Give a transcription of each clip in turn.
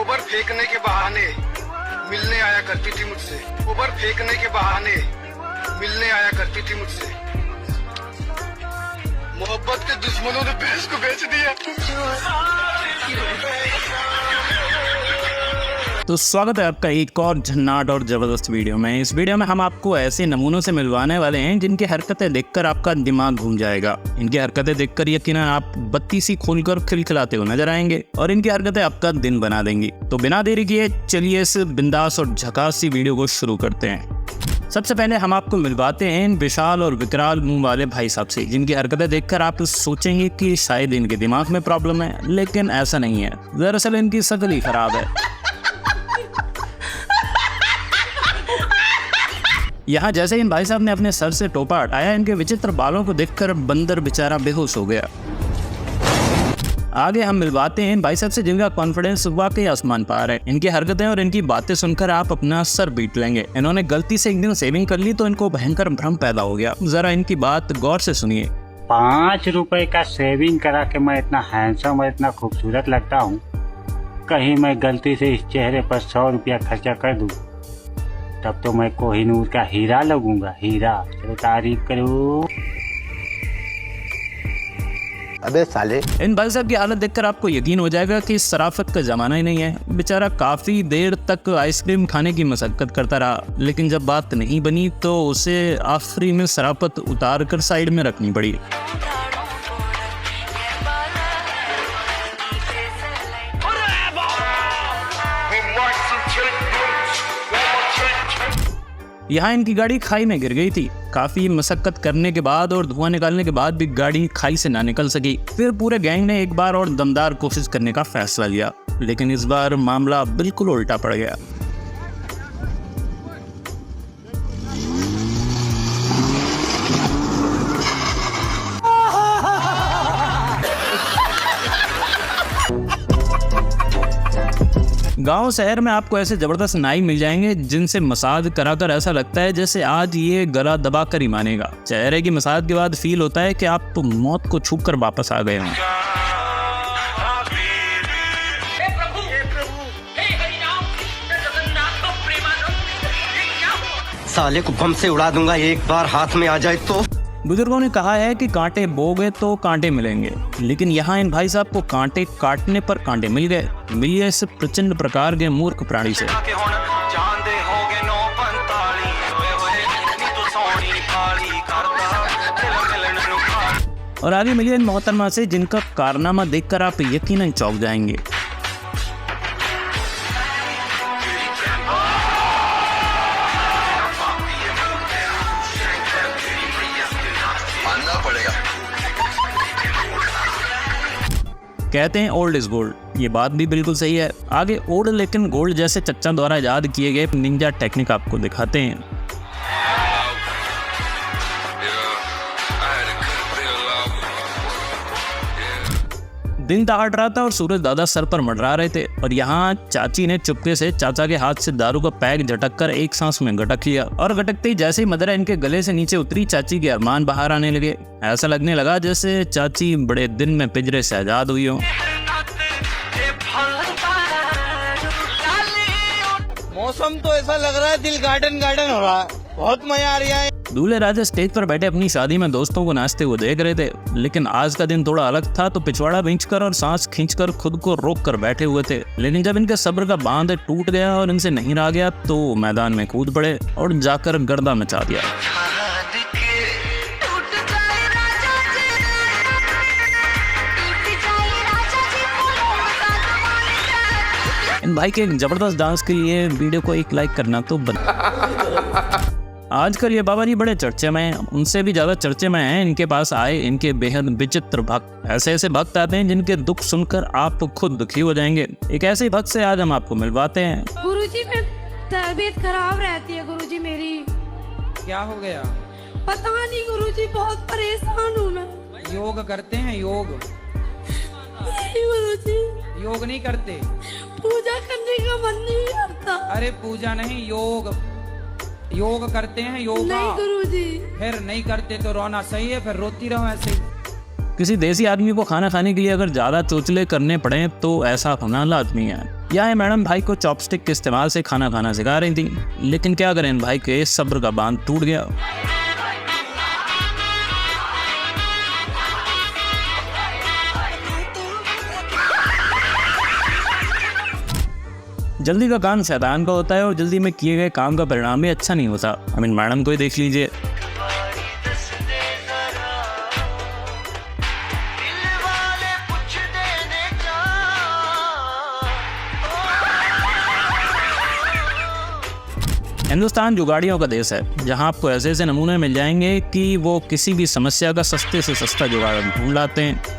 गोबर फेंकने के बहाने मिलने आया करती थी मुझसे, गोबर फेंकने के बहाने मिलने आया करती थी मुझसे। मोहब्बत के दुश्मनों ने भैंस को बेच दिया। तो स्वागत है आपका एक और झन्नाट और जबरदस्त वीडियो में। इस वीडियो में हम आपको ऐसे नमूनों से मिलवाने वाले हैं जिनकी हरकतें देखकर आपका दिमाग घूम जाएगा। इनकी हरकतें देखकर यकीनन आप बत्ती सी खोलकर खिलखिलाते हुए नजर आएंगे और इनकी हरकतें आपका दिन बना देंगी। तो बिना देरी किए चलिए इस बिंदास और झकास सी वीडियो को शुरू करते हैं। सबसे पहले हम आपको मिलवाते हैं इन विशाल और विकराल मुंह वाले भाई साहब से, जिनकी हरकतें देखकर आप सोचेंगे कि शायद इनके दिमाग में प्रॉब्लम है, लेकिन ऐसा नहीं है। दरअसल इनकी शक्ल ही खराब है। यहाँ जैसे इन भाई साहब ने अपने सर से टोपा हटाया, इनके विचित्र बालों को देखकर बंदर बेचारा बेहोश हो गया। आगे हम मिलवाते हैं इन भाई साहब से जिनका कॉन्फिडेंस वाकई आसमान पार है। इनकी हरकतें और इनकी बातें सुनकर आप अपना सर पीट लेंगे। इन्होंने गलती से एक दिन सेविंग कर ली तो इनको भयंकर भ्रम पैदा हो गया। जरा इनकी बात गौर से सुनिए। 5 रुपए का सेविंग करा के मैं इतना हैंडसम और इतना खूबसूरत लगता हूँ, कहीं मैं गलती से इस चेहरे पर 100 रुपया खर्चा कर दूँ तब तो मैं कोहिनूर का हीरा लगूंगा, हीरा। चलो तारीफ करो। अबे साले। इन भाई साहब की हालत देखकर आपको यकीन हो जाएगा कि शराफत का जमाना ही नहीं है। बेचारा काफी देर तक आइसक्रीम खाने की मशक्कत करता रहा, लेकिन जब बात नहीं बनी तो उसे आखिरी में शराफत उतार कर साइड में रखनी पड़ी। यहाँ इनकी गाड़ी खाई में गिर गई थी। काफी मशक्कत करने के बाद और धुआं निकालने के बाद भी गाड़ी खाई से ना निकल सकी। फिर पूरे गैंग ने एक बार और दमदार कोशिश करने का फैसला लिया, लेकिन इस बार मामला बिल्कुल उल्टा पड़ गया। गांव शहर में आपको ऐसे जबरदस्त नाई मिल जाएंगे जिनसे मसाज कराकर ऐसा लगता है जैसे आज ये गला दबा कर ही मानेगा। चेहरे की मसाज के बाद फील होता है कि आप तो मौत को छू कर वापस आ गए हों। साले को बम से उड़ा दूंगा एक बार हाथ में आ जाए तो। बुजुर्गों ने कहा है कि कांटे बोगे तो कांटे मिलेंगे, लेकिन यहाँ इन भाई साहब को कांटे काटने पर कांटे मिल गए। मिलिए इस प्रचंड प्रकार के मूर्ख प्राणी से। और आगे मिलिए इन मोहतरमा से जिनका कारनामा देखकर आप यकीनन चौंक जाएंगे। कहते हैं ओल्ड इज गोल्ड, ये बात भी बिल्कुल सही है। आगे ओल्ड लेकिन गोल्ड जैसे चच्चा द्वारा याद किए गए निंजा टेक्निक आपको दिखाते हैं। दिन दहाड़ रहा था और सूरज दादा सर पर मंडरा रहे थे और यहाँ चाची ने चुपके से चाचा के हाथ से दारू का पैक झटक कर एक सांस में गटक लिया और गटकते ही जैसे ही मदरा इनके गले से नीचे उतरी, चाची के अरमान बाहर आने लगे। ऐसा लगने लगा जैसे चाची बड़े दिन में पिंजरे से आजाद हुई हो। मौसम तो ऐसा लग रहा है दिल गार्डन गार्डन हो रहा है, बहुत मजा आ रहा है। दूल्हे राजा स्टेज पर बैठे अपनी शादी में दोस्तों को नाचते हुए देख रहे थे, लेकिन आज का दिन थोड़ा अलग था तो पिछवाड़ा खींचकर और सांस खींचकर खुद को रोक कर बैठे हुए थे। लेकिन जब इनके सब्र का बांध टूट गया और इनसे नहीं रहा गया तो मैदान में कूद पड़े और जाकर गर्दा मचा दिया। इन भाई के जबरदस्त डांस के लिए वीडियो को एक लाइक करना तो आजकल ये बाबा जी बड़े चर्चे में हैं, उनसे भी ज्यादा चर्चे में हैं इनके पास आए इनके बेहद विचित्र भक्त। ऐसे ऐसे भक्त आते हैं जिनके दुख सुनकर आप खुद दुखी हो जाएंगे। एक ऐसे ही भक्त से आज हम आपको मिलवाते हैं। गुरुजी में तबीयत खराब रहती है गुरुजी मेरी। क्या हो गया? पता नहीं गुरुजी, बहुत परेशान हूँ मैं। योग करते हैं? योग नहीं गुरुजी, योग नहीं करते? पूजा करने का मन नहीं करता। अरे पूजा नहीं, योग योग करते हैं। योगा नहीं गुरुजी। फिर नहीं करते तो रोना सही है, फिर रोती रहो ऐसे ही। किसी देसी आदमी को खाना खाने के लिए अगर ज्यादा चोचले करने पड़े तो ऐसा होना लाजमी है। यहाँ मैडम भाई को चॉपस्टिक के इस्तेमाल से खाना खाना सिखा रही थी, लेकिन क्या करें, इन भाई के सब्र का बांध टूट गया। जल्दी का काम शैतान का होता है और जल्दी में किए गए काम का परिणाम भी अच्छा नहीं होता। मैडम को ही देख लीजिए। हिंदुस्तान जुगाड़ियों का देश है, जहां आपको ऐसे ऐसे नमूने मिल जाएंगे कि वो किसी भी समस्या का सस्ते से सस्ता जुगाड़ ढूंढ लाते हैं।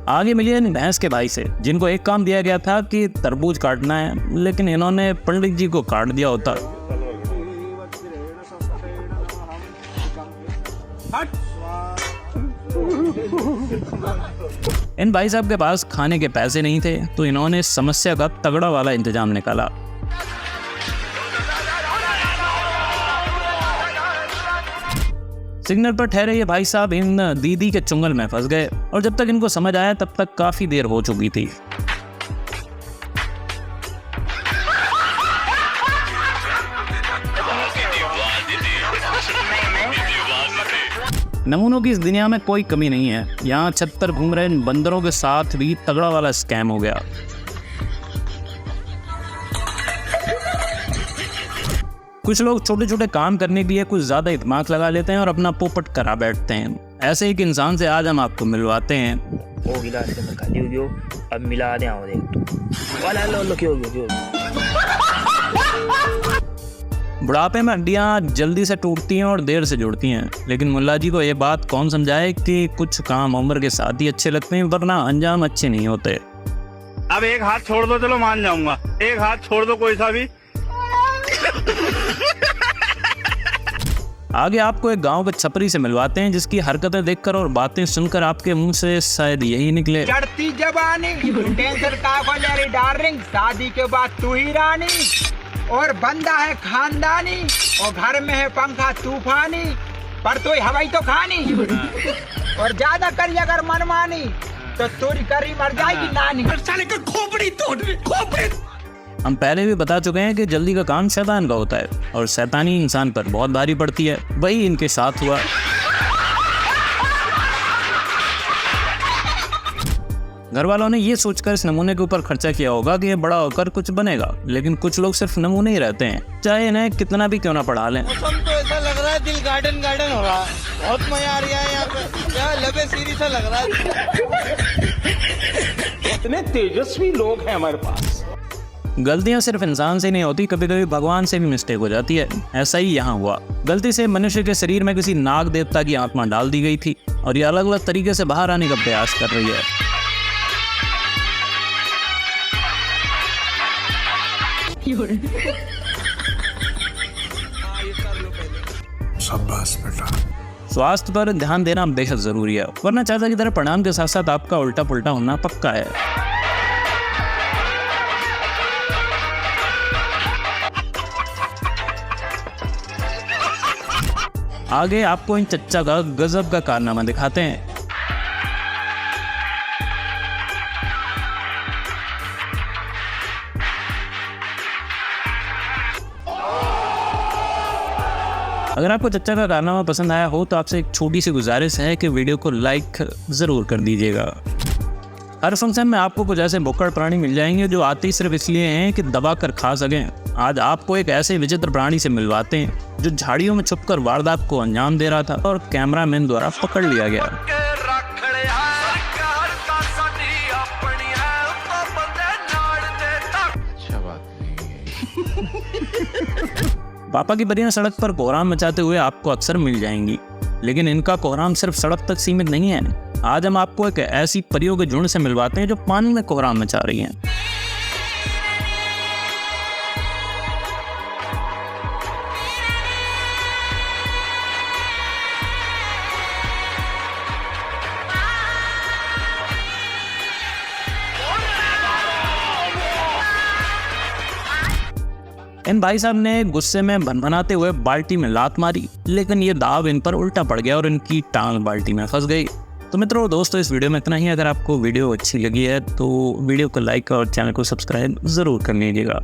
आगे मिलिए इन भैंस के भाई से, जिनको एक काम दिया गया था कि तरबूज काटना है, लेकिन इन्होंने पंडित जी को काट दिया होता। इन भाई साहब के पास खाने के पैसे नहीं थे, तो इन्होंने इस समस्या का तगड़ा वाला इंतजाम निकाला। सिग्नल पर ठहरे ये भाई साहब इन दीदी के चुंगल में फंस गए, और जब तक इनको समझ आया तब तक काफी देर हो चुकी थी। नमूनों की इस दुनिया में कोई कमी नहीं है। यहाँ छत पर घूम रहे इन बंदरों के साथ भी तगड़ा वाला स्कैम हो गया। कुछ लोग छोटे छोटे काम करने के लिए कुछ ज्यादा ही दिमाग लगा लेते हैं और अपना पोपट करा बैठते हैं। ऐसे एक इंसान से आज हम आपको मिलवाते हैं। वो गिलास के अंदर खाली हो गयो, अब मिला दे आओ देख वाला लो क्यों क्यों। बुढ़ापे में हड्डियाँ जल्दी से टूटती हैं और देर से जुड़ती हैं, लेकिन मुल्ला जी को ये बात कौन समझाए कि कुछ काम उम्र के साथ ही अच्छे लगते हैं, वरना अंजाम अच्छे नहीं होते। अब एक हाथ छोड़ दो, चलो मान जाऊंगा, एक हाथ छोड़ दो कोई सा भी। आगे आपको एक गांव के छपरी से मिलवाते हैं, जिसकी हरकतें देखकर और बातें सुनकर आपके मुंह से शायद यही निकले। चढ़ती जवानी टेंशन का रे डार्लिंग, शादी के बाद तू ही रानी, और बंदा है खानदानी, और घर में है पंखा तूफानी, पर तू हवाई तो खानी, और ज्यादा करी अगर मनमानी तो तोरी करी मर जाएगी नानी। खोपड़ी तोड़ खोपड़ी। हम पहले भी बता चुके हैं कि जल्दी का काम शैतान का होता है और शैतानी इंसान पर बहुत भारी पड़ती है। वही इनके साथ हुआ। घर वालों ने ये सोचकर इस नमूने के ऊपर खर्चा किया होगा कि ये बड़ा होकर कुछ बनेगा, लेकिन कुछ लोग सिर्फ नमूने ही रहते हैं, चाहे इन्हें कितना भी क्यों ना पढ़ा लें। मौसम तो ऐसा लग रहा है दिल गार्डन गार्डन हो रहा है, बहुत मजा आ रहा है यहाँ पे, यहाँ लबे सीरी सा लग रहा है। इतने तेजस्वी लोग हैं हमारे पास। गलतियां सिर्फ इंसान से नहीं होती, कभी कभी भगवान से भी मिस्टेक हो जाती है। ऐसा ही यहाँ हुआ। गलती से मनुष्य के शरीर में किसी नाग देवता की आत्मा डाल दी गई थी और ये अलग अलग तरीके से बाहर आने का प्रयास कर रही है। शाबाश बेटा। स्वास्थ्य पर ध्यान देना बेहद जरूरी है, वरना चाचा की तरह परिणाम के साथ साथ आपका उल्टा पुल्टा होना पक्का है। आगे आपको इन चच्चा का गजब का कारनामा दिखाते हैं। अगर आपको चच्चा का कारनामा पसंद आया हो तो आपसे एक छोटी सी गुजारिश है कि वीडियो को लाइक ज़रूर कर दीजिएगा। हर फंक्शन में आपको कुछ ऐसे भुक्कड़ प्राणी मिल जाएंगे जो आते ही सिर्फ इसलिए हैं कि दबा कर खा सकें। आज आपको एक ऐसे विचित्र प्राणी से मिलवाते हैं जो झाड़ियों में छुपकर वारदात को अंजाम दे रहा था और कैमरामैन द्वारा पकड़ लिया गया। पापा की परियां सड़क पर कोहराम मचाते हुए आपको अक्सर मिल जाएंगी, लेकिन इनका कोहराम सिर्फ सड़क तक सीमित नहीं है। आज हम आपको एक ऐसी परियों के झुंड से मिलवाते हैं जो पानी में कोहराम मचा रही हैं। इन भाई साहब ने गुस्से में भनभनाते हुए बाल्टी में लात मारी, लेकिन ये दाव इन पर उल्टा पड़ गया और इनकी टांग बाल्टी में फंस गई। तो मित्रों दोस्तों इस वीडियो में इतना ही। अगर आपको वीडियो अच्छी लगी है तो वीडियो को लाइक और चैनल को सब्सक्राइब ज़रूर कर लीजिएगा।